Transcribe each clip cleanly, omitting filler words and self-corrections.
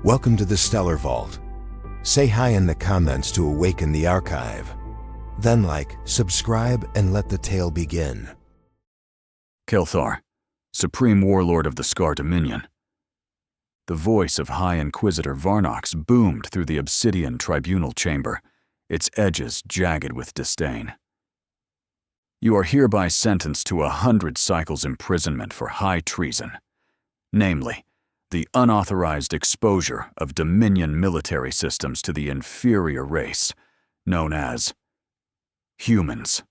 Welcome to the Stellar Vault. Say hi in the comments to awaken the archive. Then like, subscribe, and let the tale begin. TRAITOR, Supreme Warlord of the Scar Dominion. The voice of High Inquisitor Varnox boomed through the obsidian tribunal chamber, its edges jagged with disdain. You are hereby sentenced to 100 cycles imprisonment for high treason, namely, the unauthorized exposure of Dominion military systems to the inferior race, known as humans.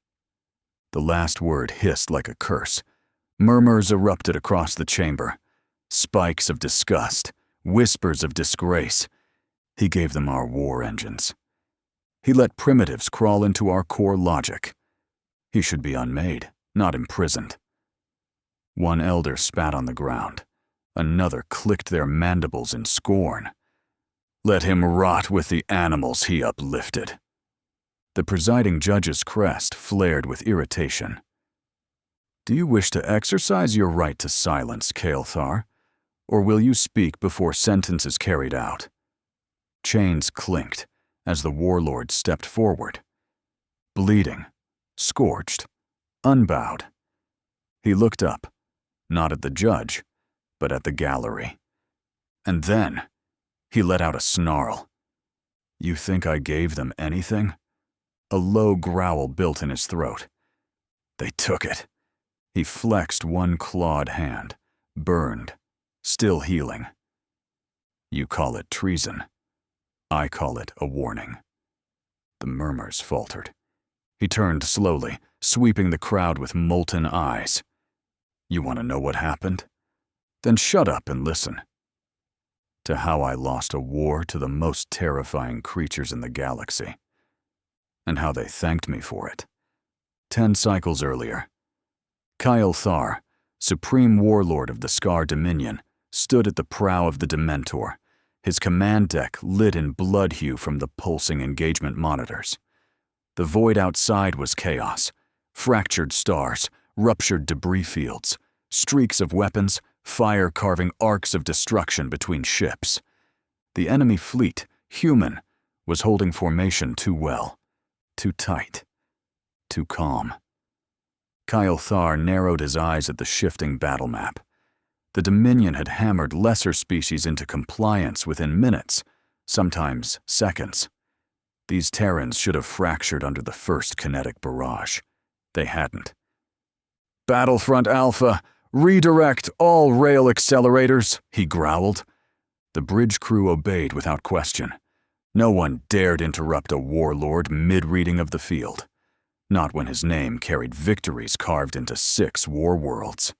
The last word hissed like a curse. Murmurs erupted across the chamber. Spikes of disgust, whispers of disgrace. He gave them our war engines. He let primitives crawl into our core logic. He should be unmade, not imprisoned. One elder spat on the ground. Another clicked their mandibles in scorn. Let him rot with the animals he uplifted. The presiding judge's crest flared with irritation. Do you wish to exercise your right to silence, TRAITOR, or will you speak before sentence is carried out? Chains clinked as the warlord stepped forward. Bleeding, scorched, unbowed. He looked up, not at the judge, but at the gallery. And then, he let out a snarl. You think I gave them anything? A low growl built in his throat. They took it. He flexed one clawed hand, burned, still healing. You call it treason. I call it a warning. The murmurs faltered. He turned slowly, sweeping the crowd with molten eyes. You want to know what happened? Then shut up and listen. To how I lost a war to the most terrifying creatures in the galaxy. And how they thanked me for it. 10 cycles earlier, TRAITOR, Supreme Warlord of the Scar Dominion, stood at the prow of the Dementor, his command deck lit in blood hue from the pulsing engagement monitors. The void outside was chaos, fractured stars, ruptured debris fields, streaks of weapons, fire carving arcs of destruction between ships. The enemy fleet, human, was holding formation too well, too tight, too calm. TRAITOR narrowed his eyes at the shifting battle map. The Dominion had hammered lesser species into compliance within minutes, sometimes seconds. These Terrans should have fractured under the first kinetic barrage. They hadn't. Battlefront Alpha, redirect all rail accelerators, he growled. The bridge crew obeyed without question. No one dared interrupt a warlord mid-reading of the field. Not when his name carried victories carved into 6 war worlds.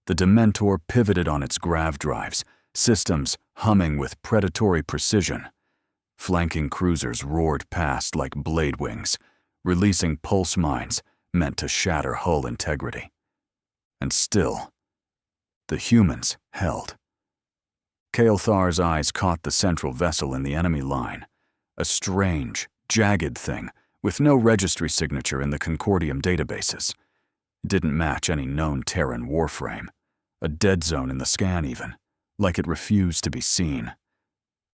The Dementor pivoted on its grav drives, systems humming with predatory precision. Flanking cruisers roared past like blade wings, releasing pulse mines meant to shatter hull integrity. And still, the humans held. TRAITOR's eyes caught the central vessel in the enemy line, a strange, jagged thing with no registry signature in the Concordium databases. It didn't match any known Terran warframe, a dead zone in the scan even, like it refused to be seen.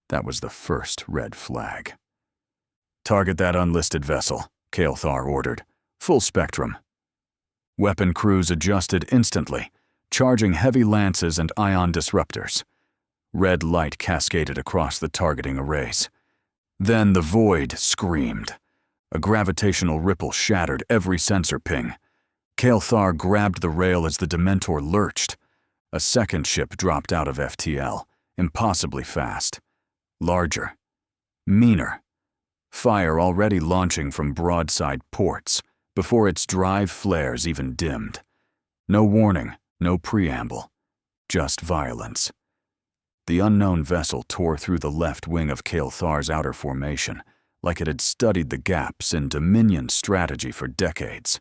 That was the first red flag. Target that unlisted vessel, TRAITOR ordered. Full spectrum. Weapon crews adjusted instantly, charging heavy lances and ion disruptors. Red light cascaded across the targeting arrays. Then the void screamed. A gravitational ripple shattered every sensor ping. TRAITOR grabbed the rail as the Dementor lurched. A second ship dropped out of FTL, impossibly fast. Larger. Meaner. Fire already launching from broadside ports, before its drive flares even dimmed. No warning, no preamble. Just violence. The unknown vessel tore through the left wing of TRAITOR's outer formation, like it had studied the gaps in Dominion strategy for decades.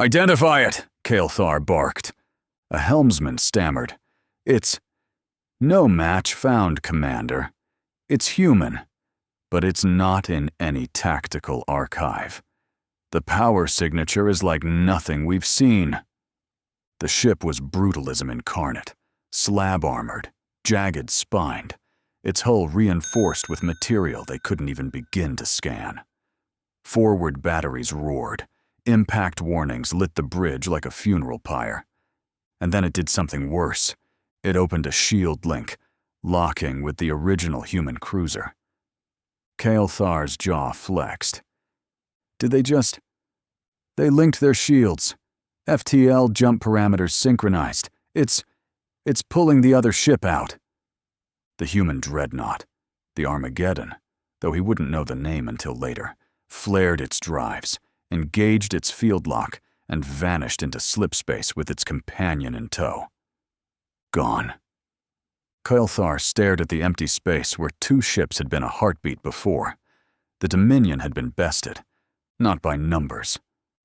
Identify it, TRAITOR barked. A helmsman stammered. It's no match found, Commander. It's human, but it's not in any tactical archive. The power signature is like nothing we've seen. The ship was brutalism incarnate, slab-armored, jagged-spined, its hull reinforced with material they couldn't even begin to scan. Forward batteries roared. Impact warnings lit the bridge like a funeral pyre. And then it did something worse. It opened a shield link, locking with the original human cruiser. Kael'thar's jaw flexed. They linked their shields. FTL jump parameters synchronized. It's pulling the other ship out. The human dreadnought, the Armageddon, though he wouldn't know the name until later, flared its drives, engaged its field lock, and vanished into slipspace with its companion in tow. Gone. Kael'thar stared at the empty space where two ships had been a heartbeat before. The Dominion had been bested, not by numbers,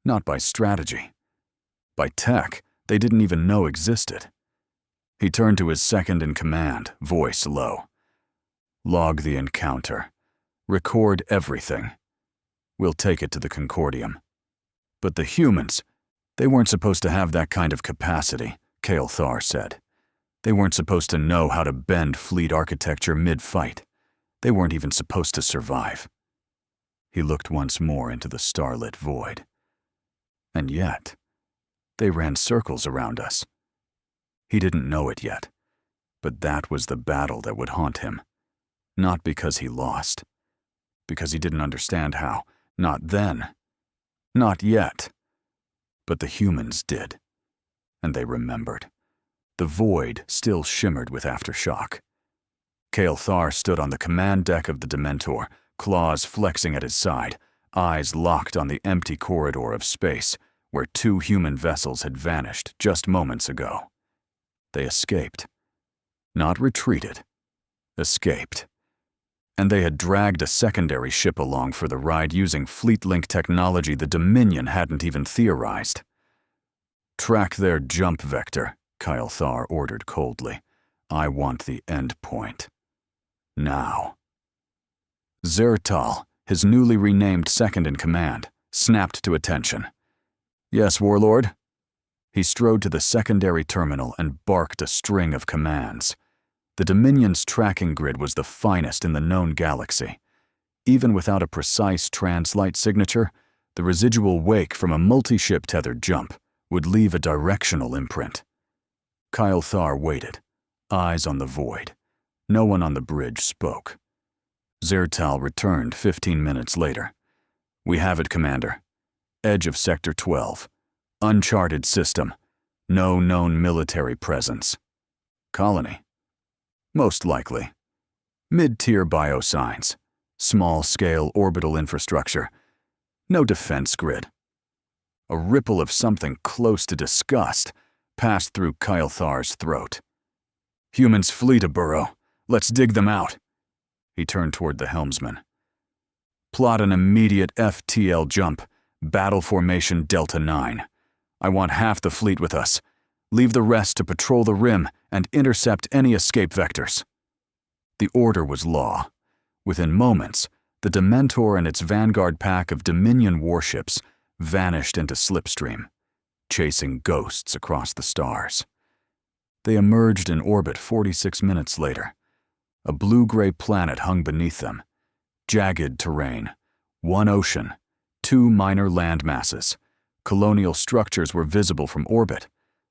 not by strategy, by tech they didn't even know existed. He turned to his second-in-command, voice low. Log the encounter. Record everything. We'll take it to the Concordium. But the humans, they weren't supposed to have that kind of capacity, Kael'thar said. They weren't supposed to know how to bend fleet architecture mid-fight. They weren't even supposed to survive. He looked once more into the starlit void. And yet, they ran circles around us. He didn't know it yet, but that was the battle that would haunt him. Not because he lost, because he didn't understand how. Not then. Not yet. But the humans did. And they remembered. The void still shimmered with aftershock. Kael'thar stood on the command deck of the Dementor, claws flexing at his side, eyes locked on the empty corridor of space where two human vessels had vanished just moments ago. They escaped. Not retreated. Escaped. And they had dragged a secondary ship along for the ride using fleet-link technology the Dominion hadn't even theorized. Track their jump vector, Kael'thar ordered coldly. I want the end point. Now. Zertal, his newly renamed second-in-command, snapped to attention. Yes, warlord? He strode to the secondary terminal and barked a string of commands. The Dominion's tracking grid was the finest in the known galaxy. Even without a precise translite signature, the residual wake from a multi-ship tethered jump would leave a directional imprint. Kael'thar waited, eyes on the void. No one on the bridge spoke. Zertal returned 15 minutes later. We have it, Commander. Edge of Sector 12. Uncharted system. No known military presence. Colony. Most likely. Mid-tier biosigns. Small-scale orbital infrastructure. No defense grid. A ripple of something close to disgust passed through Kael'thar's throat. Humans flee to burrow. Let's dig them out. He turned toward the helmsman. Plot an immediate FTL jump. Battle formation Delta 9. I want half the fleet with us. Leave the rest to patrol the rim and intercept any escape vectors. The order was law. Within moments, the Dementor and its vanguard pack of Dominion warships vanished into slipstream, chasing ghosts across the stars. They emerged in orbit 46 minutes later. A blue-gray planet hung beneath them. Jagged terrain, one ocean, two minor land masses. Colonial structures were visible from orbit.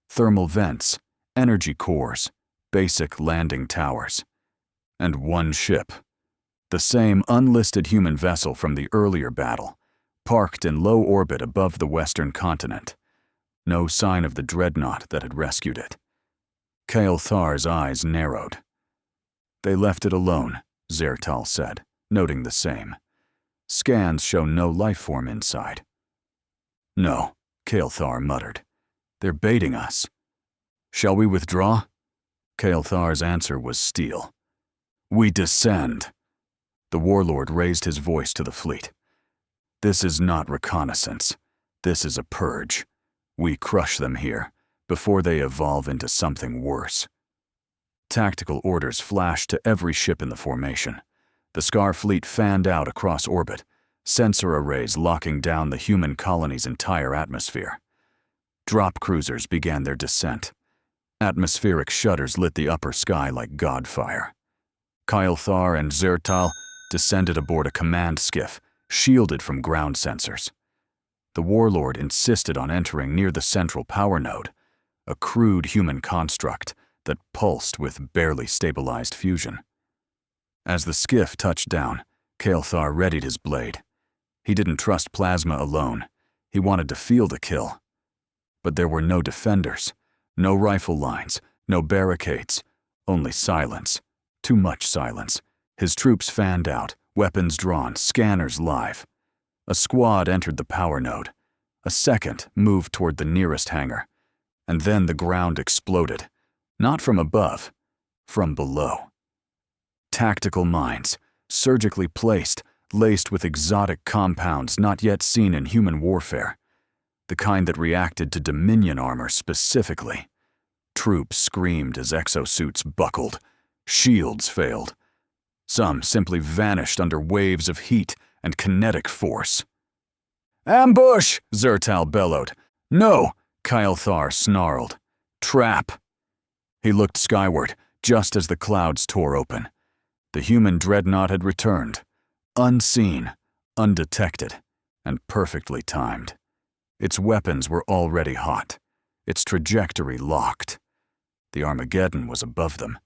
Thermal vents, energy cores, basic landing towers. And one ship. The same unlisted human vessel from the earlier battle, parked in low orbit above the western continent. No sign of the dreadnought that had rescued it. Kael'thar's eyes narrowed. They left it alone, Zertal said, noting the same. Scans show no life form inside. No, Kael'thar muttered. They're baiting us. Shall we withdraw? Kael'thar's answer was steel. We descend. The warlord raised his voice to the fleet. This is not reconnaissance. This is a purge. We crush them here, before they evolve into something worse. Tactical orders flashed to every ship in the formation. The Scar fleet fanned out across orbit, sensor arrays locking down the human colony's entire atmosphere. Drop cruisers began their descent. Atmospheric shutters lit the upper sky like godfire. Kylthar and Zertal descended aboard a command skiff, shielded from ground sensors. The warlord insisted on entering near the central power node, a crude human construct that pulsed with barely stabilized fusion. As the skiff touched down, Kylthar readied his blade. He didn't trust plasma alone. He wanted to feel the kill. But there were no defenders, no rifle lines, no barricades, only silence. Too much silence. His troops fanned out, weapons drawn, scanners live. A squad entered the power node. A second moved toward the nearest hangar. And then the ground exploded. Not from above, from below. Tactical mines, surgically placed, laced with exotic compounds not yet seen in human warfare. The kind that reacted to Dominion armor specifically. Troops screamed as exosuits buckled. Shields failed. Some simply vanished under waves of heat and kinetic force. "Ambush!" Zertal bellowed. "No!" Kylthar snarled. "Trap!" He looked skyward, just as the clouds tore open. The human dreadnought had returned, unseen, undetected, and perfectly timed. Its weapons were already hot, its trajectory locked. The Armageddon was above them.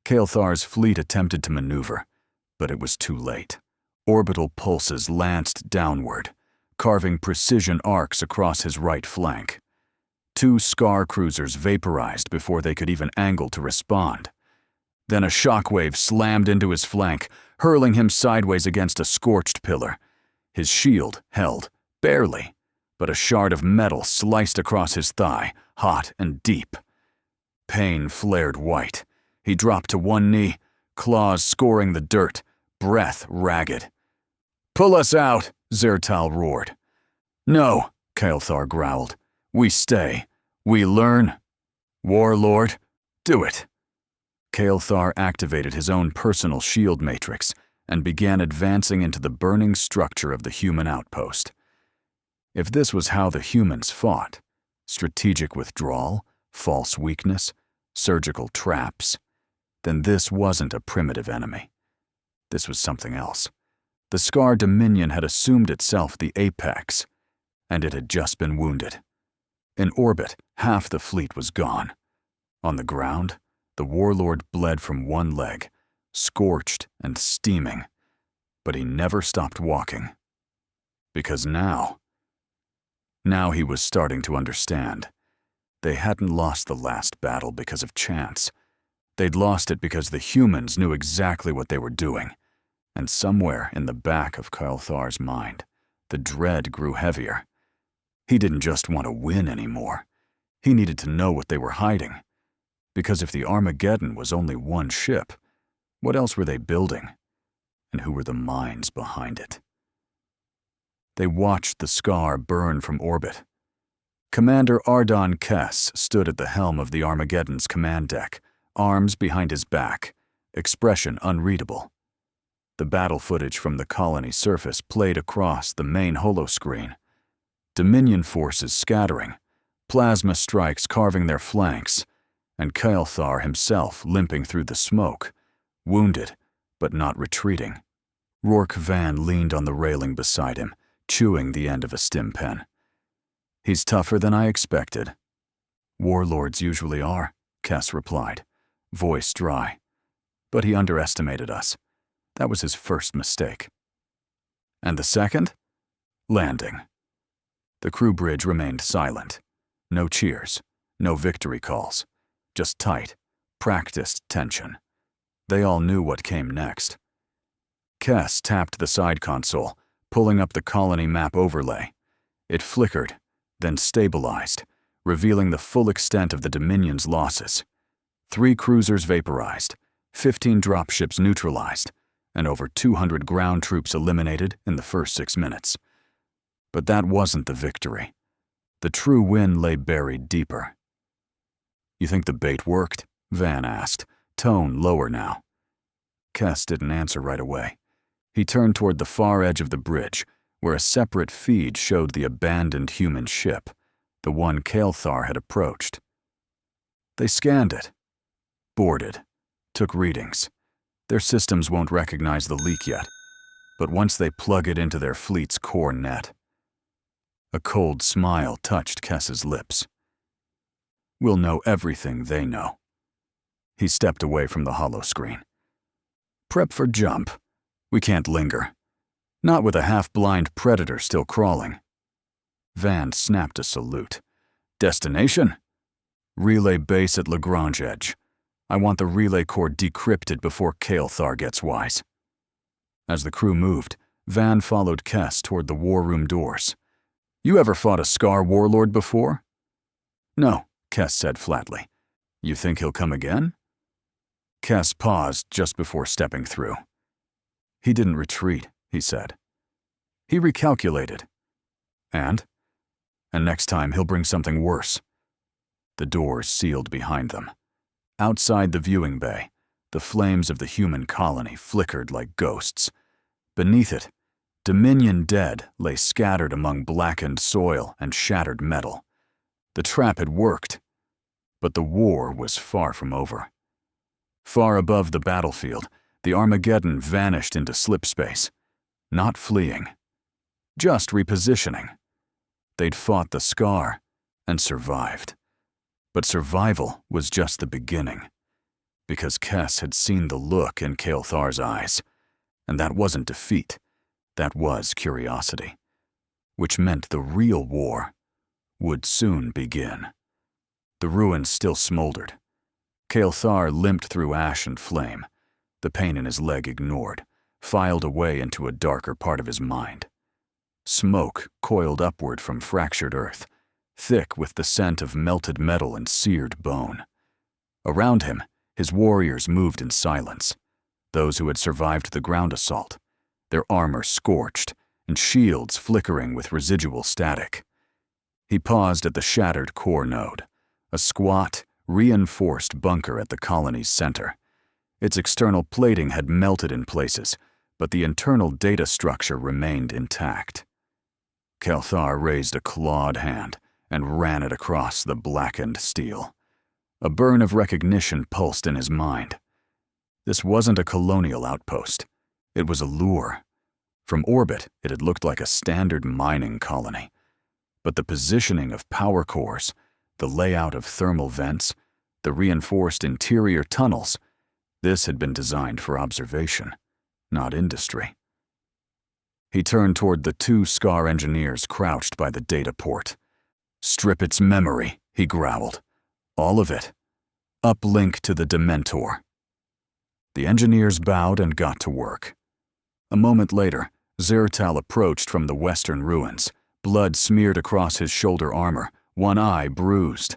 Kylthar's fleet attempted to maneuver, but it was too late. Orbital pulses lanced downward, carving precision arcs across his right flank. 2 Scar cruisers vaporized before they could even angle to respond. Then a shockwave slammed into his flank, hurling him sideways against a scorched pillar. His shield held, barely, but a shard of metal sliced across his thigh, hot and deep. Pain flared white. He dropped to one knee, claws scoring the dirt, breath ragged. "Pull us out!" Zertal roared. "No," Kylthar growled. "We stay. We learn. Warlord, do it." Kylthar activated his own personal shield matrix and began advancing into the burning structure of the human outpost. If this was how the humans fought, strategic withdrawal, false weakness, surgical traps, then this wasn't a primitive enemy. This was something else. The Scar Dominion had assumed itself the apex, and it had just been wounded. In orbit, half the fleet was gone. On the ground, the warlord bled from one leg, scorched and steaming, but he never stopped walking. Because now he was starting to understand. They hadn't lost the last battle because of chance. They'd lost it because the humans knew exactly what they were doing. And somewhere in the back of Kylthar's mind, the dread grew heavier. He didn't just want to win anymore. He needed to know what they were hiding. Because if the Armageddon was only one ship, what else were they building? And who were the minds behind it? They watched the Scar burn from orbit. Commander Ardon Kess stood at the helm of the Armageddon's command deck, arms behind his back, expression unreadable. The battle footage from the colony surface played across the main holoscreen. Dominion forces scattering, plasma strikes carving their flanks, and Kylthar himself limping through the smoke, wounded but not retreating. Rourke Van leaned on the railing beside him, chewing the end of a stim pen. "He's tougher than I expected." "Warlords usually are," Kess replied, voice dry. "But he underestimated us. That was his first mistake." "And the second?" "Landing." The crew bridge remained silent. No cheers, no victory calls. Just tight, practiced tension. They all knew what came next. Kess tapped the side console, pulling up the colony map overlay. It flickered, then stabilized, revealing the full extent of the Dominion's losses. 3 cruisers vaporized, 15 dropships neutralized, and over 200 ground troops eliminated in the first 6 minutes. But that wasn't the victory. The true win lay buried deeper. "You think the bait worked?" Van asked, tone lower now. Kess didn't answer right away. He turned toward the far edge of the bridge, where a separate feed showed the abandoned human ship, the one Kylthar had approached. They scanned it, boarded, took readings. Their systems won't recognize the leak yet, but once they plug it into their fleet's core net. A cold smile touched Kess's lips. We'll know everything they know. He stepped away from the holoscreen. Prep for jump. We can't linger. Not with a half-blind predator still crawling. Van snapped a salute. Destination? Relay base at Lagrange Edge. I want the relay core decrypted before Kael'thar gets wise. As the crew moved, Van followed Kess toward the war room doors. You ever fought a Scar warlord before? No, Kess said flatly. You think he'll come again? Kess paused just before stepping through. He didn't retreat, he said. He recalculated. And next time he'll bring something worse. The doors sealed behind them. Outside the viewing bay, the flames of the human colony flickered like ghosts. Beneath it, Dominion dead lay scattered among blackened soil and shattered metal. The trap had worked, but the war was far from over. Far above the battlefield, the Armageddon vanished into slipspace, not fleeing, just repositioning. They'd fought the Scar and survived. But survival was just the beginning, because Kess had seen the look in Kael'thar's eyes, and that wasn't defeat, that was curiosity, which meant the real war would soon begin. The ruins still smoldered. Kael'thar limped through ash and flame, the pain in his leg ignored, filed away into a darker part of his mind. Smoke coiled upward from fractured earth, thick with the scent of melted metal and seared bone. Around him, his warriors moved in silence, those who had survived the ground assault, their armor scorched and shields flickering with residual static. He paused at the shattered core node, a squat, reinforced bunker at the colony's center. Its external plating had melted in places, but the internal data structure remained intact. Kael'thar raised a clawed hand and ran it across the blackened steel. A burn of recognition pulsed in his mind. This wasn't a colonial outpost. It was a lure. From orbit, it had looked like a standard mining colony. But the positioning of power cores, the layout of thermal vents, the reinforced interior tunnels, this had been designed for observation, not industry. He turned toward the two Scar engineers crouched by the data port. Strip its memory, he growled. All of it. Uplink to the Dementor. The engineers bowed and got to work. A moment later, Zertal approached from the western ruins, blood smeared across his shoulder armor, one eye bruised.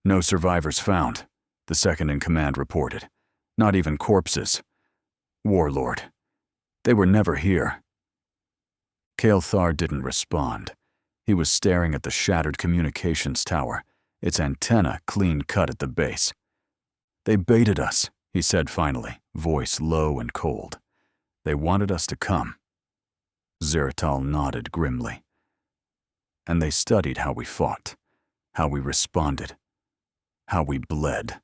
No survivors found, the second-in-command reported. Not even corpses. Warlord. They were never here. Kael'thar didn't respond. He was staring at the shattered communications tower, its antenna clean-cut at the base. They baited us, he said finally, voice low and cold. They wanted us to come. Zertal nodded grimly. And they studied how we fought, how we responded, how we bled.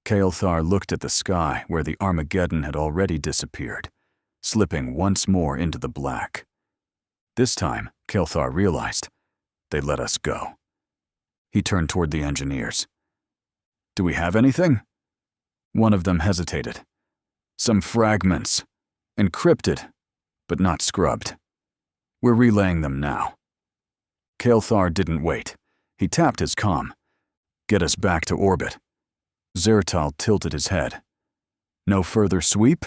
Kael'thar looked at the sky where the Armageddon had already disappeared, slipping once more into the black. This time, Kael'thar realized, they let us go. He turned toward the engineers. Do we have anything? One of them hesitated. Some fragments. Encrypted, but not scrubbed. We're relaying them now. Kael'thar didn't wait. He tapped his comm. Get us back to orbit. Zertal tilted his head. No further sweep?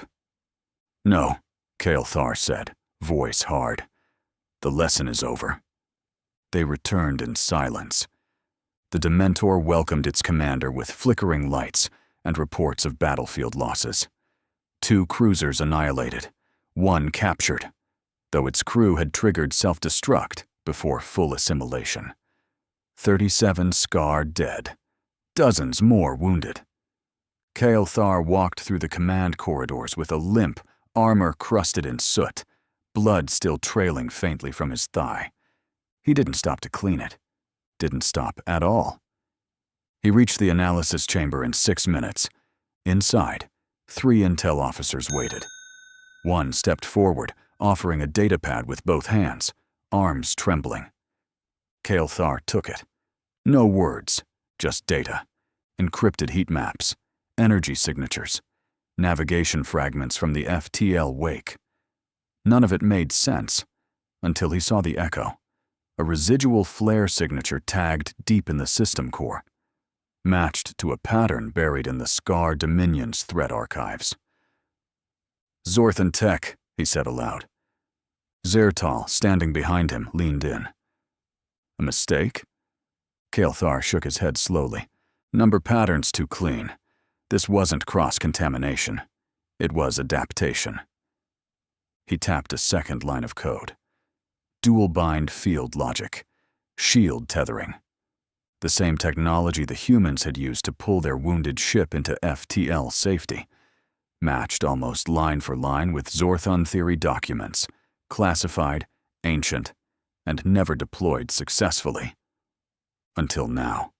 No, Kael'thar said, voice hard. The lesson is over. They returned in silence. The Dementor welcomed its commander with flickering lights and reports of battlefield losses. 2 cruisers annihilated, 1 captured, though its crew had triggered self-destruct before full assimilation. 37 Scar dead, dozens more wounded. Kael'thar walked through the command corridors with a limp, armor crusted in soot, blood still trailing faintly from his thigh. He didn't stop to clean it. Didn't stop at all. He reached the analysis chamber in 6 minutes. Inside, 3 intel officers waited. One stepped forward, offering a datapad with both hands, arms trembling. Kael'thar took it. No words, just data. Encrypted heat maps, energy signatures, navigation fragments from the FTL wake. None of it made sense until he saw the echo, a residual flare signature tagged deep in the system core, matched to a pattern buried in the Scar Dominion's threat archives. "Zorthan Tech," he said aloud. Zertal, standing behind him, leaned in. "A mistake?" Kael'thar shook his head slowly. "Number pattern's too clean. This wasn't cross-contamination. It was adaptation." He tapped a second line of code. Dual-bind field logic. Shield tethering. The same technology the humans had used to pull their wounded ship into FTL safety. Matched almost line for line with Zorthan theory documents. Classified, ancient, and never deployed successfully. Until now.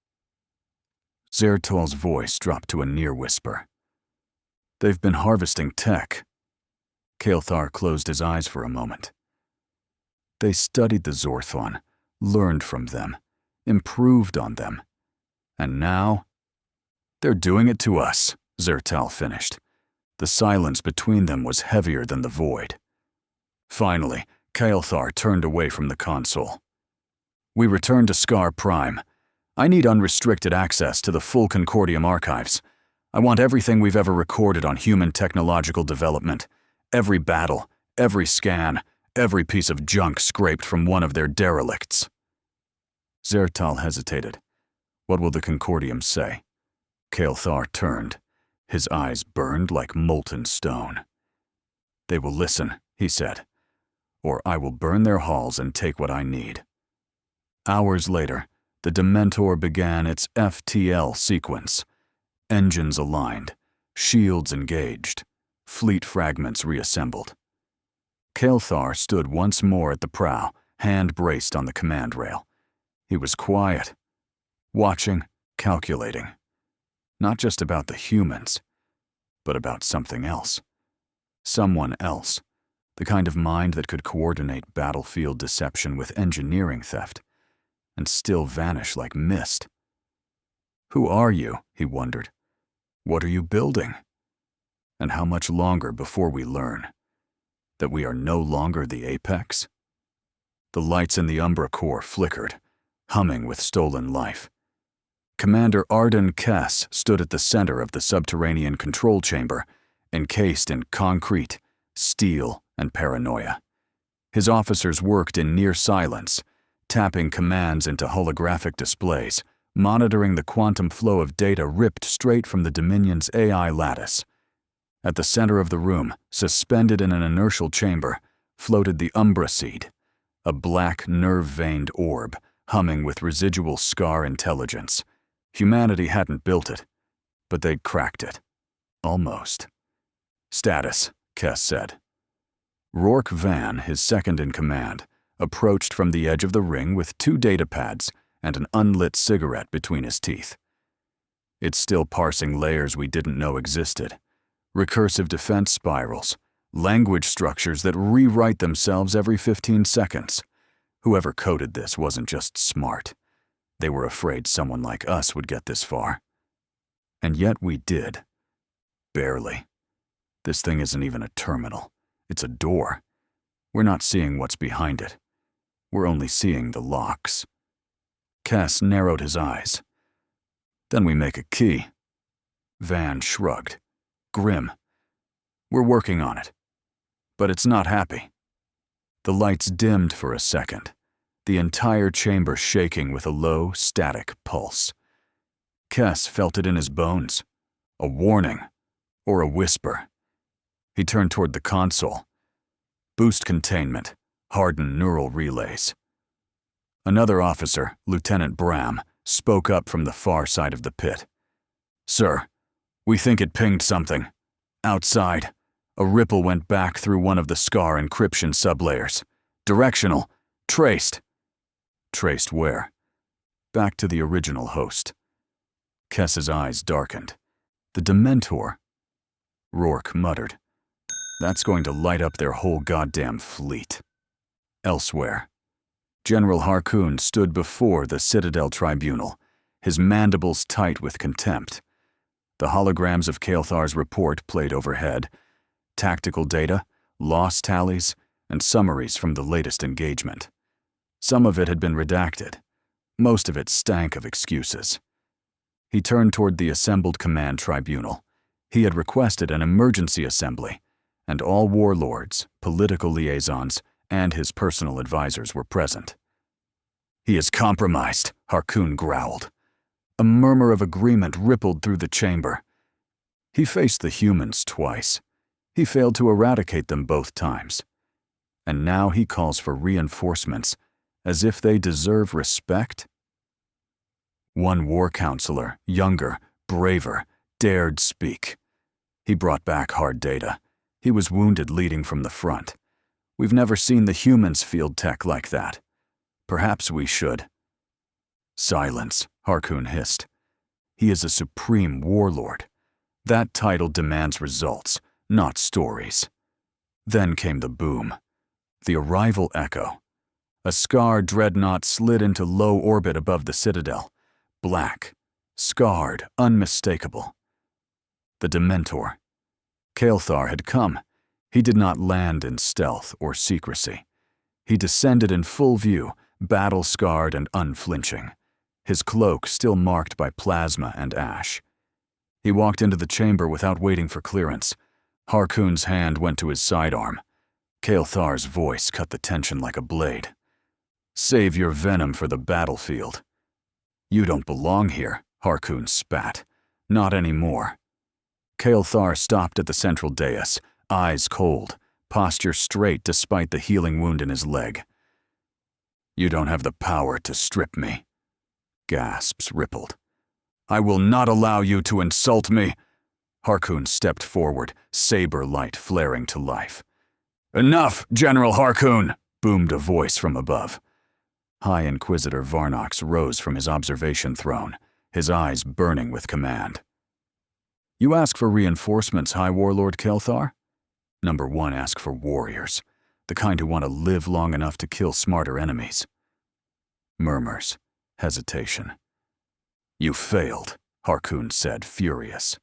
Zertal's voice dropped to a near whisper. "They've been harvesting tech." Kael'thar closed his eyes for a moment. They studied the Zorthan, learned from them, improved on them. And now, they're doing it to us, Zertal finished. The silence between them was heavier than the void. Finally, Kael'thar turned away from the console. "We return to Scar Prime. I need unrestricted access to the full Concordium archives. I want everything we've ever recorded on human technological development. Every battle, every scan, every piece of junk scraped from one of their derelicts." Zertal hesitated. What will the Concordium say? Kael'thar turned. His eyes burned like molten stone. "They will listen," he said, "or I will burn their halls and take what I need." Hours later, the Dementor began its FTL sequence. Engines aligned, shields engaged, fleet fragments reassembled. Kael'thar stood once more at the prow, hand braced on the command rail. He was quiet, watching, calculating. Not just about the humans, but about something else. Someone else. The kind of mind that could coordinate battlefield deception with engineering theft, and still vanish like mist. "Who are you?" he wondered. "What are you building? And how much longer before we learn that we are no longer the apex?" The lights in the Umbra core flickered, humming with stolen life. Commander Arden Kess stood at the center of the subterranean control chamber, encased in concrete, steel, and paranoia. His officers worked in near silence, tapping commands into holographic displays, monitoring the quantum flow of data ripped straight from the Dominion's AI lattice. At the center of the room, suspended in an inertial chamber, floated the Umbra Seed, a black nerve-veined orb humming with residual Scar intelligence. Humanity hadn't built it, but they'd cracked it. Almost. "Status," Kess said. Rourke Van, his second in command, approached from the edge of the ring with 2 datapads and an unlit cigarette between his teeth. "It's still parsing layers we didn't know existed. Recursive defense spirals, language structures that rewrite themselves every 15 seconds. Whoever coded this wasn't just smart. They were afraid someone like us would get this far. And yet we did. Barely. This thing isn't even a terminal. It's a door. We're not seeing what's behind it. We're only seeing the locks." Kess narrowed his eyes. "Then we make a key." Van shrugged. Grim. "We're working on it. But it's not happy." The lights dimmed for a second, the entire chamber shaking with a low, static pulse. Kess felt it in his bones. A warning, or a whisper. He turned toward the console. Boost containment, harden neural relays. Another officer, Lieutenant Bram, spoke up from the far side of the pit. "Sir, we think it pinged something. Outside, a ripple went back through one of the Scar encryption sublayers. Directional. Traced." "Traced where?" "Back to the original host." Kess's eyes darkened. The Dementor, Rourke muttered. That's going to light up their whole goddamn fleet. Elsewhere, General Harkoon stood before the Citadel Tribunal, his mandibles tight with contempt. The holograms of Kael'thar's report played overhead, tactical data, loss tallies, and summaries from the latest engagement. Some of it had been redacted. Most of it stank of excuses. He turned toward the assembled command tribunal. He had requested an emergency assembly, and all warlords, political liaisons, and his personal advisors were present. He is compromised, Harkoon growled. A murmur of agreement rippled through the chamber. He faced the humans twice. He failed to eradicate them both times. And now he calls for reinforcements, as if they deserve respect? One war counselor, younger, braver, dared speak. He brought back hard data. He was wounded leading from the front. We've never seen the humans field tech like that. Perhaps we should. Silence, Harkoon hissed. He is a supreme warlord. That title demands results, not stories. Then came the boom. The arrival echo. A Scar dreadnought slid into low orbit above the Citadel. Black, scarred, unmistakable. The Dementor. Kael'thar had come. He did not land in stealth or secrecy. He descended in full view, battle-scarred and unflinching, his cloak still marked by plasma and ash. He walked into the chamber without waiting for clearance. Harkoon's hand went to his sidearm. Kael'thar's voice cut the tension like a blade. Save your venom for the battlefield. You don't belong here, Harkoon spat. Not anymore. Kael'thar stopped at the central dais, eyes cold, posture straight despite the healing wound in his leg. You don't have the power to strip me. Gasps rippled. I will not allow you to insult me. Harkoon stepped forward, saber light flaring to life. Enough, General Harkoon, boomed a voice from above. High Inquisitor Varnox rose from his observation throne, his eyes burning with command. You ask for reinforcements, High Warlord Kael'thar? Number 1, ask for warriors, the kind who want to live long enough to kill smarter enemies. Murmurs, hesitation. You failed, Harkoon said, furious.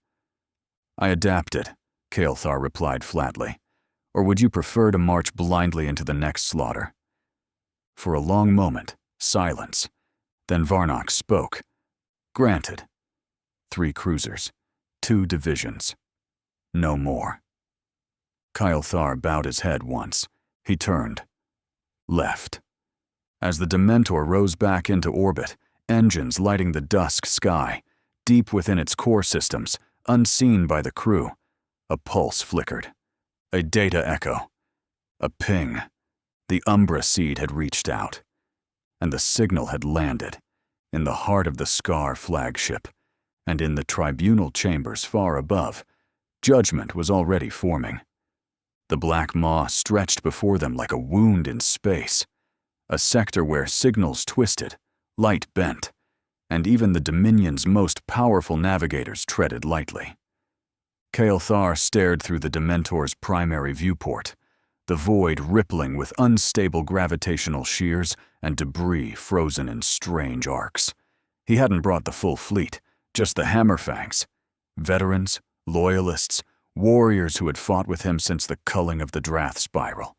I adapted, Kael'thar replied flatly. Or would you prefer to march blindly into the next slaughter? For a long moment, silence. Then Varnox spoke. Granted. 3 cruisers, 2 divisions. No more. Kael'thar bowed his head once. He turned. Left. As the Dementor rose back into orbit, engines lighting the dusk sky, deep within its core systems, unseen by the crew, a pulse flickered. A data echo. A ping. The Umbra seed had reached out. And the signal had landed, in the heart of the Scar flagship, and in the tribunal chambers far above. Judgment was already forming. The black maw stretched before them like a wound in space, a sector where signals twisted, light bent, and even the Dominion's most powerful navigators treaded lightly. Kael'thar stared through the Dementor's primary viewport, the void rippling with unstable gravitational shears and debris frozen in strange arcs. He hadn't brought the full fleet, just the Hammerfangs, veterans, loyalists, warriors who had fought with him since the culling of the Drath Spiral.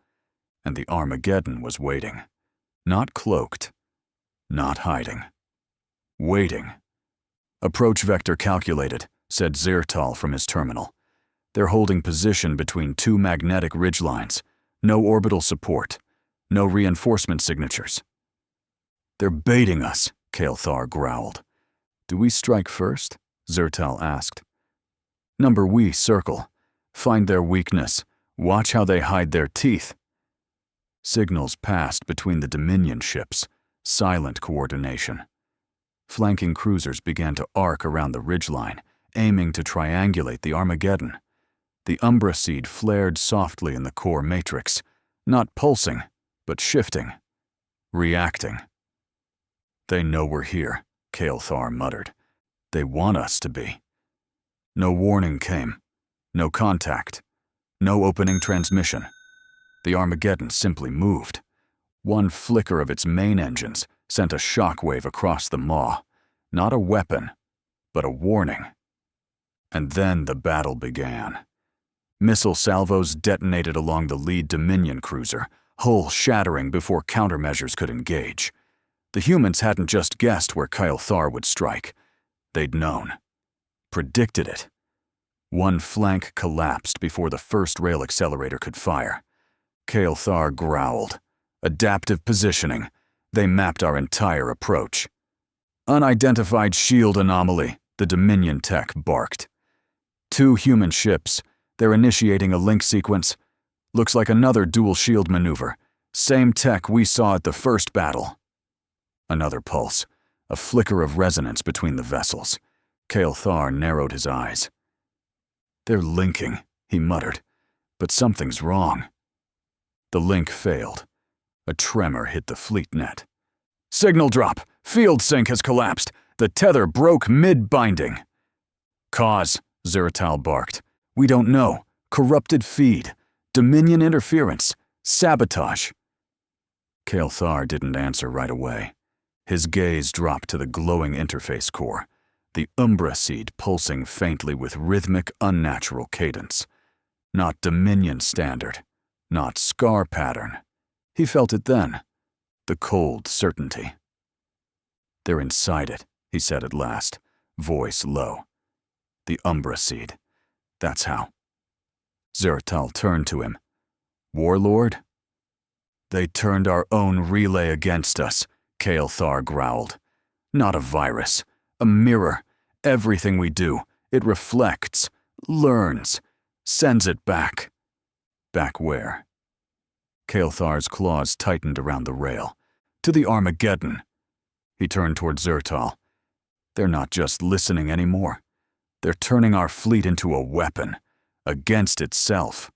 And the Armageddon was waiting. Not cloaked, not hiding. Waiting. Approach vector calculated, said Zirtal from his terminal. They're holding position between 2 magnetic ridgelines. No orbital support. No reinforcement signatures. They're baiting us, Kael'thar growled. Do we strike first? Zirtal asked. Number we circle. Find their weakness. Watch how they hide their teeth. Signals passed between the Dominion ships. Silent coordination. Flanking cruisers began to arc around the ridgeline, aiming to triangulate the Armageddon. The Umbra seed flared softly in the core matrix, not pulsing, but shifting, reacting. They know we're here, Kael'thar muttered. They want us to be. No warning came. No contact. No opening transmission. The Armageddon simply moved. One flicker of its main engines sent a shockwave across the maw. Not a weapon, but a warning. And then the battle began. Missile salvos detonated along the lead Dominion cruiser, hull shattering before countermeasures could engage. The humans hadn't just guessed where Kyle Thar would strike. They'd known. Predicted it. One flank collapsed before the first rail accelerator could fire. Kyle Thar growled. Adaptive positioning. They mapped our entire approach. Unidentified shield anomaly, the Dominion tech barked. 2 human ships. They're initiating a link sequence. Looks like another dual shield maneuver. Same tech we saw at the first battle. Another pulse. A flicker of resonance between the vessels. Kyle Thar narrowed his eyes. They're linking, he muttered. But something's wrong. The link failed. A tremor hit the fleet net. Signal drop! Field sync has collapsed. The tether broke mid-binding. Cause, Zeratal barked. We don't know. Corrupted feed. Dominion interference. Sabotage. Kyle Thar didn't answer right away. His gaze dropped to the glowing interface core, the Umbra seed pulsing faintly with rhythmic, unnatural cadence. Not Dominion standard. Not scar pattern. He felt it then. The cold certainty. They're inside it, he said at last, voice low. The Umbra seed. That's how. Zeratal turned to him. Warlord? They turned our own relay against us, Kyle Thar growled. Not a virus. A mirror. Everything we do, it reflects, learns, sends it back. Back where? Kyle Thar's claws tightened around the rail. To the Armageddon. He turned toward Zeratal. They're not just listening anymore. They're turning our fleet into a weapon, against itself.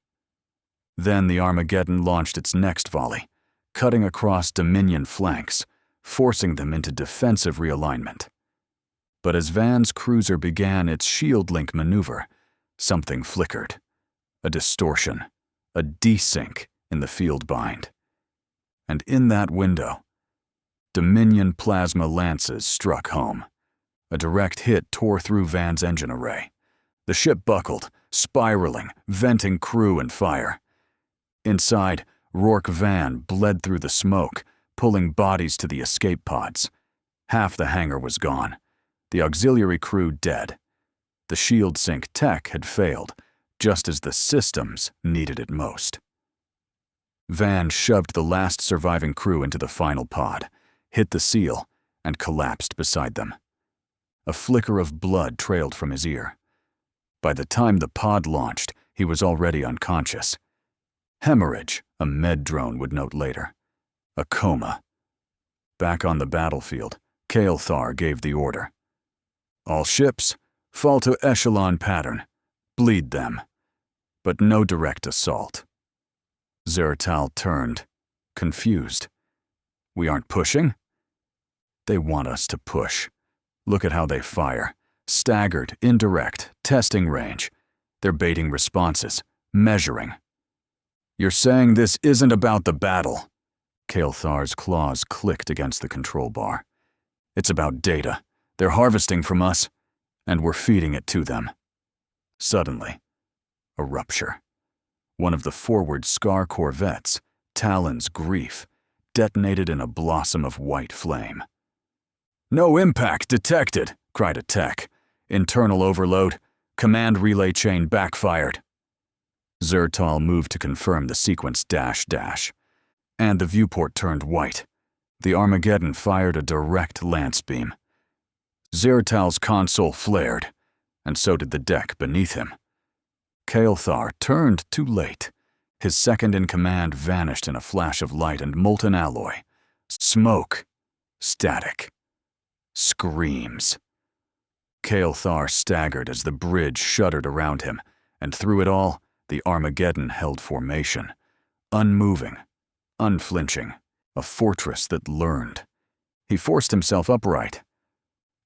Then the Armageddon launched its next volley, cutting across Dominion flanks, forcing them into defensive realignment. But as Van's cruiser began its shield link maneuver, something flickered. A distortion, a desync in the field bind. And in that window, Dominion plasma lances struck home. A direct hit tore through Van's engine array. The ship buckled, spiraling, venting crew and fire. Inside, Rourke Van bled through the smoke, pulling bodies to the escape pods. Half the hangar was gone. The auxiliary crew dead. The shield sync tech had failed, just as the systems needed it most. Van shoved the last surviving crew into the final pod, hit the seal, and collapsed beside them. A flicker of blood trailed from his ear. By the time the pod launched, he was already unconscious. Hemorrhage, a med drone would note later. A coma. Back on the battlefield, Kyle Thar gave the order. All ships, fall to echelon pattern. Bleed them. But no direct assault. Zeratal turned, confused. We aren't pushing? They want us to push. Look at how they fire. Staggered, indirect, testing range. They're baiting responses, measuring. You're saying this isn't about the battle. Kyle Thar's claws clicked against the control bar. It's about data. They're harvesting from us, and we're feeding it to them. Suddenly, a rupture. One of the forward Scar corvettes, Talon's Grief, detonated in a blossom of white flame. No impact detected, cried a tech. Internal overload. Command relay chain backfired. Zeratal moved to confirm the sequence --, and the viewport turned white. The Armageddon fired a direct lance beam. Zeratal's console flared, and so did the deck beneath him. Kyle Thar turned too late. His second-in-command vanished in a flash of light and molten alloy. Smoke. Static. Screams. Kyle Thar staggered as the bridge shuddered around him, and through it all, the Armageddon held formation. Unmoving. Unflinching. A fortress that learned. He forced himself upright.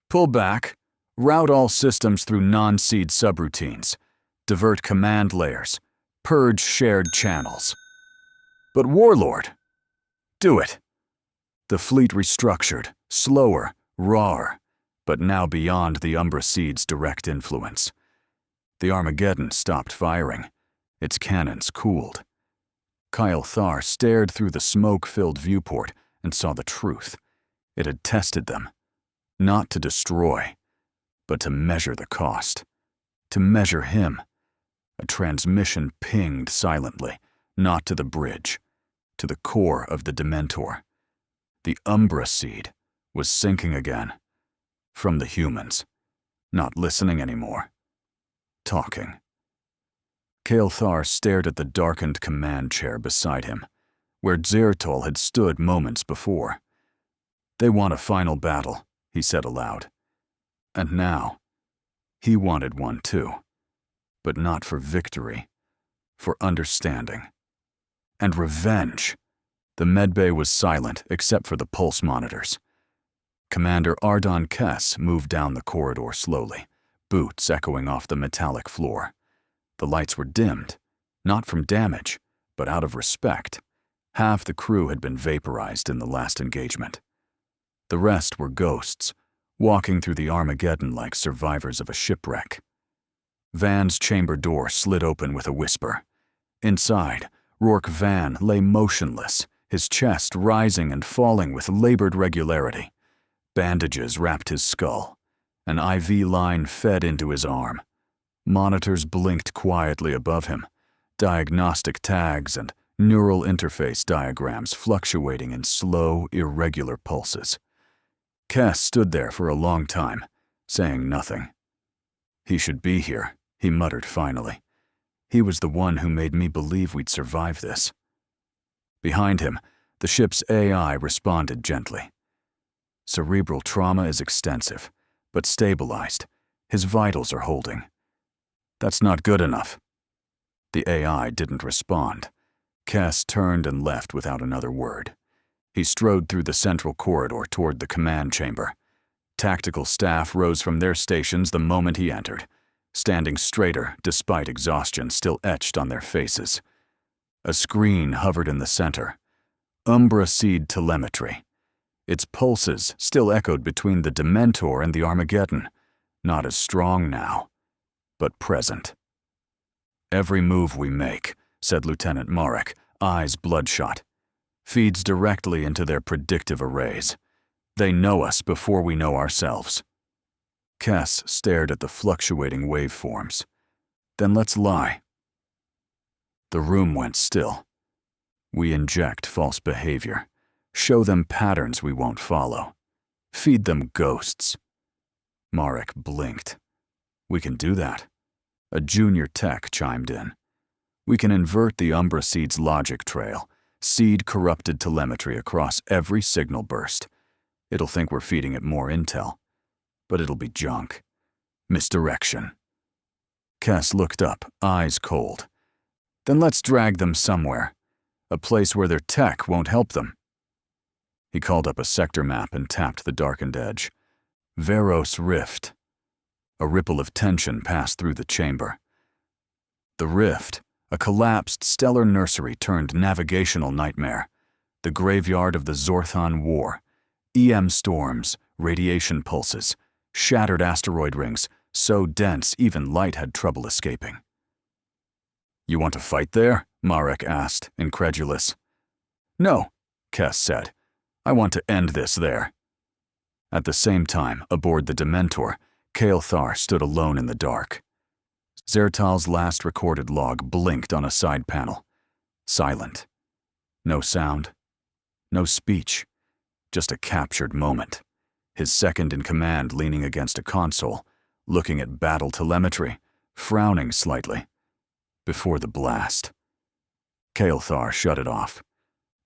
Pull back. Route all systems through non-seed subroutines. Divert command layers. Purge shared channels. But Warlord, do it. The fleet restructured, slower, rawer, but now beyond the Umbra Seed's direct influence. The Armageddon stopped firing. Its cannons cooled. Kyle Thar stared through the smoke-filled viewport and saw the truth. It had tested them, not to destroy, but to measure the cost. To measure him. A transmission pinged silently, not to the bridge, to the core of the Dementor. The Umbra Seed was sinking again. From the humans. Not listening anymore. Talking. Kale Thar stared at the darkened command chair beside him, where Zertol had stood moments before. They want a final battle, he said aloud. And now, he wanted one too. But not for victory, for understanding. And revenge. The medbay was silent except for the pulse monitors. Commander Ardon Kess moved down the corridor slowly, boots echoing off the metallic floor. The lights were dimmed, not from damage, but out of respect. Half the crew had been vaporized in the last engagement. The rest were ghosts, walking through the Armageddon like survivors of a shipwreck. Van's chamber door slid open with a whisper. Inside, Rourke Van lay motionless, his chest rising and falling with labored regularity. Bandages wrapped his skull. An IV line fed into his arm. Monitors blinked quietly above him, diagnostic tags and neural interface diagrams fluctuating in slow, irregular pulses. Kess stood there for a long time, saying nothing. He should be here, he muttered finally. He was the one who made me believe we'd survive this. Behind him, the ship's AI responded gently. Cerebral trauma is extensive, but stabilized. His vitals are holding. That's not good enough. The AI didn't respond. Kess turned and left without another word. He strode through the central corridor toward the command chamber. Tactical staff rose from their stations the moment he entered, standing straighter despite exhaustion still etched on their faces. A screen hovered in the center. Umbra Seed telemetry. Its pulses still echoed between the Dementor and the Armageddon, not as strong now, but present. Every move we make, said Lieutenant Marek, eyes bloodshot, feeds directly into their predictive arrays. They know us before we know ourselves. Kess stared at the fluctuating waveforms. Then let's lie. The room went still. We inject false behavior, show them patterns we won't follow, feed them ghosts. Marek blinked. We can do that. A junior tech chimed in. We can invert the Umbra Seed's logic trail, seed corrupted telemetry across every signal burst. It'll think we're feeding it more intel, but it'll be junk. Misdirection. Kess looked up, eyes cold. Then let's drag them somewhere, a place where their tech won't help them. He called up a sector map and tapped the darkened edge. Veros Rift. A ripple of tension passed through the chamber. The rift, a collapsed stellar nursery turned navigational nightmare. The graveyard of the Zorthon War. EM storms, radiation pulses, shattered asteroid rings, so dense even light had trouble escaping. You want to fight there? Marek asked, incredulous. No, Kess said. I want to end this there. At the same time, aboard the Dementor, Kale Thar stood alone in the dark. Zertal's last recorded log blinked on a side panel. Silent. No sound. No speech. Just a captured moment. His second in command leaning against a console, looking at battle telemetry, frowning slightly. Before the blast. Kale Thar shut it off.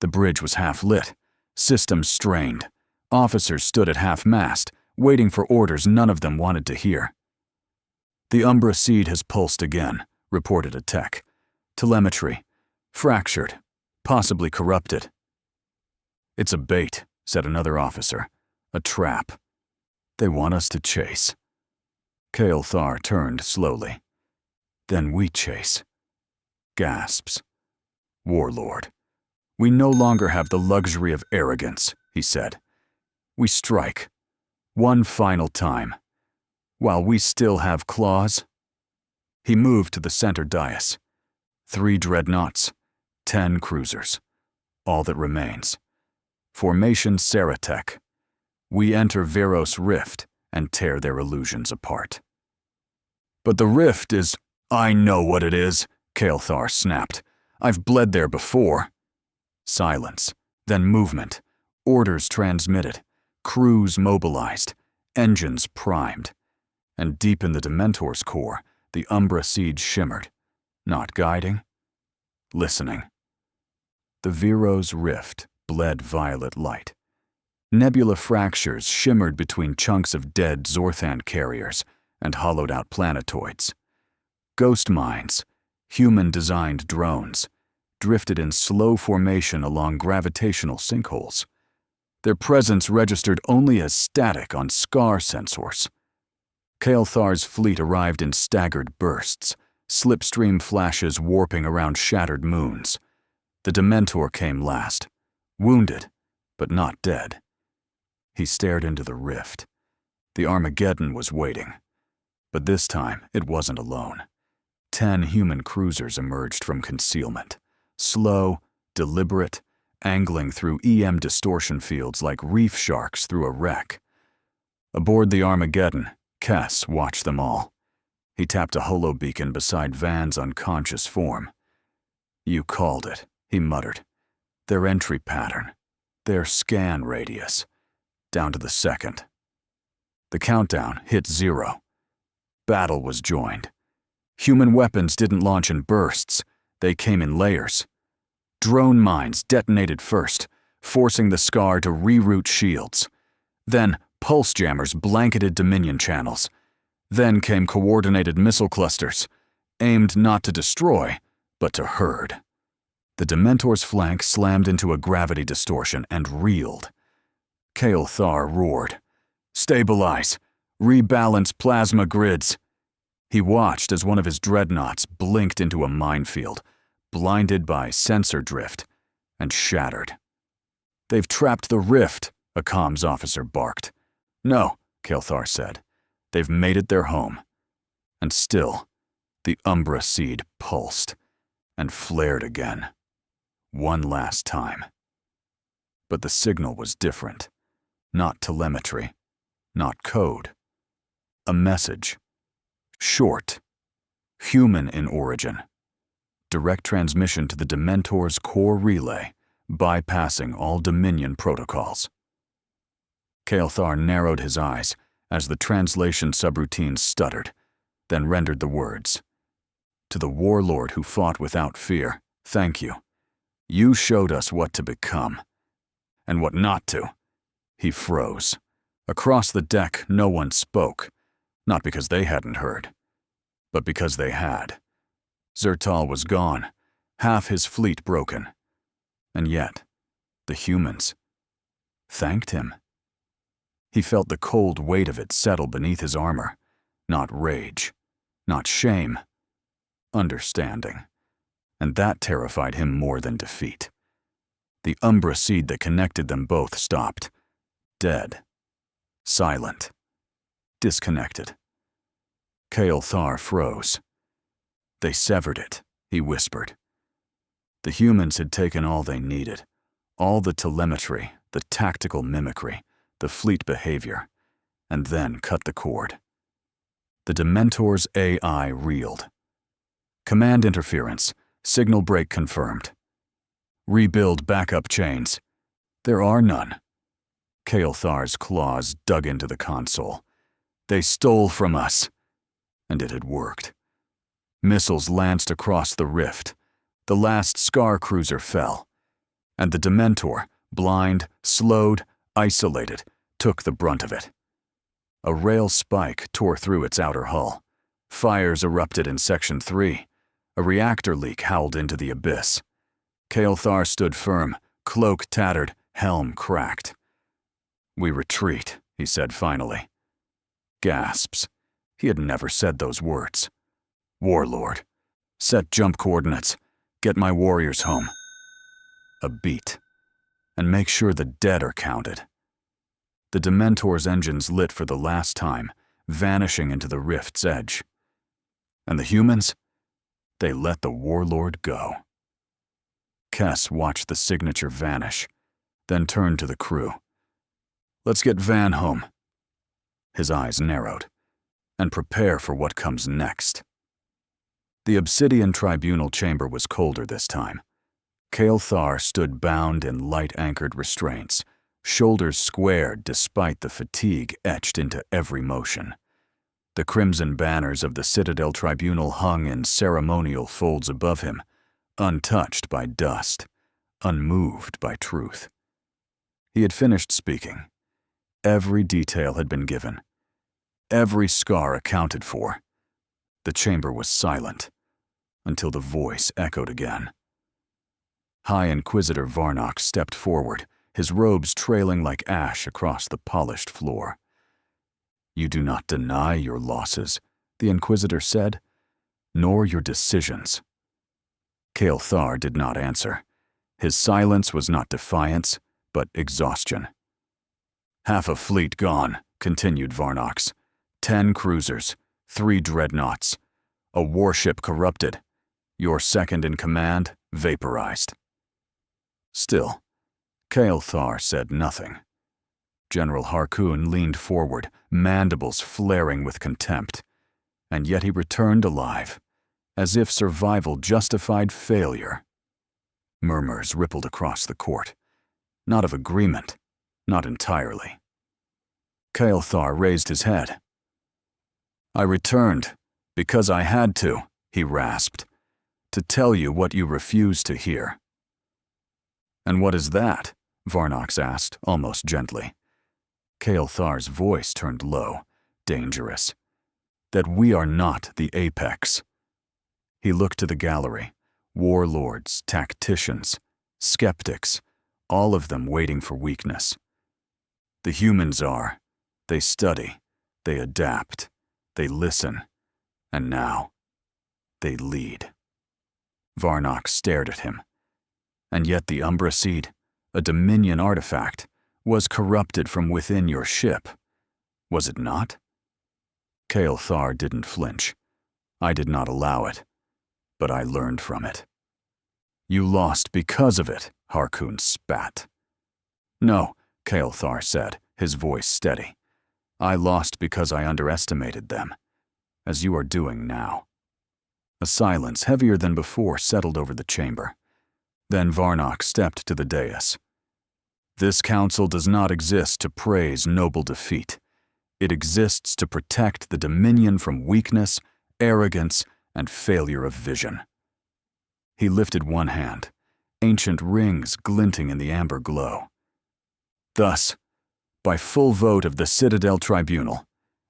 The bridge was half lit. Systems strained. Officers stood at half-mast, waiting for orders none of them wanted to hear. The Umbra Seed has pulsed again, reported a tech. Telemetry. Fractured. Possibly corrupted. It's a bait, said another officer. A trap. They want us to chase. Kael'thar turned slowly. Then we chase. Gasps. Warlord. We no longer have the luxury of arrogance, he said. We strike. One final time. While we still have claws. He moved to the center dais. 3 dreadnoughts, 10 cruisers. All that remains. Formation Saratek. We enter Veros Rift and tear their illusions apart. But the rift is— I know what it is, Kael'thar snapped. I've bled there before. Silence, then movement, orders transmitted, crews mobilized, engines primed. And deep in the Dementor's core, the Umbra seed shimmered, not guiding, listening. The Veros Rift bled violet light. Nebula fractures shimmered between chunks of dead Zorthan carriers and hollowed-out planetoids. Ghost mines, human-designed drones, drifted in slow formation along gravitational sinkholes. Their presence registered only as static on scar sensors. Kael'thar's fleet arrived in staggered bursts, slipstream flashes warping around shattered moons. The Dementor came last, wounded, but not dead. He stared into the rift. The Armageddon was waiting. But this time, it wasn't alone. 10 human cruisers emerged from concealment, slow, deliberate, angling through EM distortion fields like reef sharks through a wreck. Aboard the Armageddon, Cass watched them all. He tapped a holobeacon beside Van's unconscious form. You called it, he muttered. Their entry pattern, their scan radius, down to the second. The countdown hit 0. Battle was joined. Human weapons didn't launch in bursts, they came in layers. Drone mines detonated first, forcing the Scar to reroute shields. Then pulse jammers blanketed Dominion channels. Then came coordinated missile clusters, aimed not to destroy, but to herd. The Dementor's flank slammed into a gravity distortion and reeled. Kael'thar roared. Stabilize! Rebalance plasma grids! He watched as one of his dreadnoughts blinked into a minefield, blinded by sensor drift, and shattered. They've trapped the rift, a comms officer barked. No, Kael'thar said. They've made it their home. And still, the Umbra seed pulsed and flared again. One last time. But the signal was different. Not telemetry. Not code. A message. Short. Human in origin. Direct transmission to the Dementor's core relay, bypassing all Dominion protocols. Kael'thar narrowed his eyes as the translation subroutine stuttered, then rendered the words. To the warlord who fought without fear, thank you. You showed us what to become. And what not to. He froze. Across the deck, no one spoke. Not because they hadn't heard, but because they had. Zertal was gone, half his fleet broken. And yet, the humans thanked him. He felt the cold weight of it settle beneath his armor. Not rage, not shame, understanding. And that terrified him more than defeat. The Umbra seed that connected them both stopped. Dead. Silent. Disconnected. Kael'thar froze. They severed it, he whispered. The humans had taken all they needed. All the telemetry, the tactical mimicry, the fleet behavior, and then cut the cord. The Dementor's AI reeled. Command interference. Signal break confirmed. Rebuild backup chains. There are none. Kael'thar's claws dug into the console. They stole from us. And it had worked. Missiles lanced across the rift. The last Scar cruiser fell. And the Dementor, blind, slowed, isolated, took the brunt of it. A rail spike tore through its outer hull. Fires erupted in Section 3. A reactor leak howled into the abyss. Kael'thar stood firm, cloak tattered, helm cracked. We retreat, he said finally. Gasps. He had never said those words. Warlord. Set jump coordinates. Get my warriors home. A beat. And make sure the dead are counted. The Dementor's engines lit for the last time, vanishing into the rift's edge. And the humans? They let the warlord go. Kess watched the signature vanish, then turned to the crew. Let's get Van home. His eyes narrowed. And prepare for what comes next. The obsidian tribunal chamber was colder this time. Kael'thar stood bound in light-anchored restraints, shoulders squared despite the fatigue etched into every motion. The crimson banners of the Citadel Tribunal hung in ceremonial folds above him, untouched by dust, unmoved by truth. He had finished speaking. Every detail had been given. Every scar accounted for. The chamber was silent, until the voice echoed again. High Inquisitor Varnox stepped forward, his robes trailing like ash across the polished floor. You do not deny your losses, the Inquisitor said, nor your decisions. Kael'thar did not answer. His silence was not defiance, but exhaustion. Half a fleet gone, continued Varnox. 10 cruisers, 3 dreadnoughts, a warship corrupted, your second in command vaporized. Still, Kael'thar said nothing. General Harkoon leaned forward, mandibles flaring with contempt, and yet he returned alive, as if survival justified failure. Murmurs rippled across the court, not of agreement, not entirely. Kael'thar raised his head. I returned, because I had to, he rasped, to tell you what you refuse to hear. And what is that? Varnox asked, almost gently. Kael'thar's voice turned low, dangerous. That we are not the apex. He looked to the gallery, warlords, tacticians, skeptics, all of them waiting for weakness. The humans are. They study, they adapt. They listen, and now, they lead. Varnox stared at him. And yet the Umbra Seed, a Dominion artifact, was corrupted from within your ship. Was it not? Kael'thar didn't flinch. I did not allow it, but I learned from it. You lost because of it, Harkoon spat. No, Kael'thar said, his voice steady. I lost because I underestimated them, as you are doing now. A silence heavier than before settled over the chamber. Then Varnox stepped to the dais. This council does not exist to praise noble defeat. It exists to protect the Dominion from weakness, arrogance, and failure of vision. He lifted one hand, ancient rings glinting in the amber glow. Thus, by full vote of the Citadel Tribunal,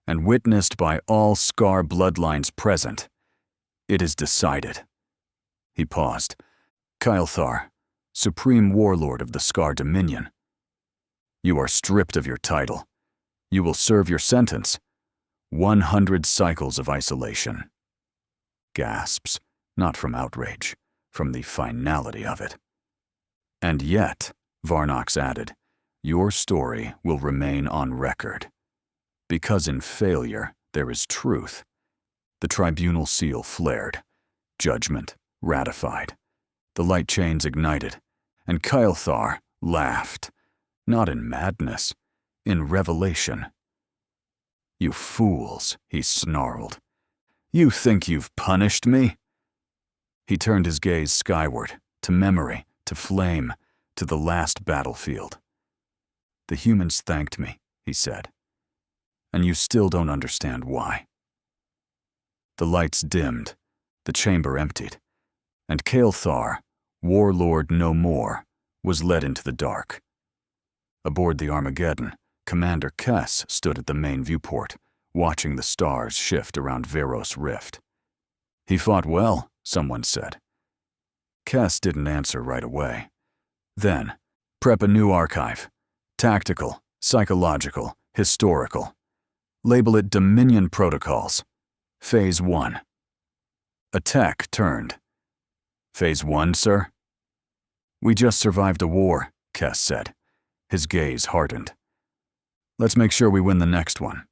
and witnessed by all Scar bloodlines present, it is decided. He paused. Kael'thar, Supreme Warlord of the Scar Dominion. You are stripped of your title. You will serve your sentence. 100 cycles of isolation. Gasps, not from outrage, from the finality of it. And yet, Varnox added, your story will remain on record. Because in failure, there is truth. The tribunal seal flared. Judgment ratified. The light chains ignited, and Kael'thar laughed, not in madness, in revelation. You fools, he snarled. You think you've punished me? He turned his gaze skyward, to memory, to flame, to the last battlefield. The humans thanked me, he said. And you still don't understand why. The lights dimmed, the chamber emptied, and Kael'thar, warlord no more, was led into the dark. Aboard the Armageddon, Commander Kess stood at the main viewport, watching the stars shift around Veros Rift. He fought well, someone said. Kess didn't answer right away. Then, prep a new archive. Tactical, psychological, historical. Label it Dominion Protocols. Phase 1. A tech turned. Phase 1, sir? We just survived a war, Kess said. His gaze hardened. Let's make sure we win the next one.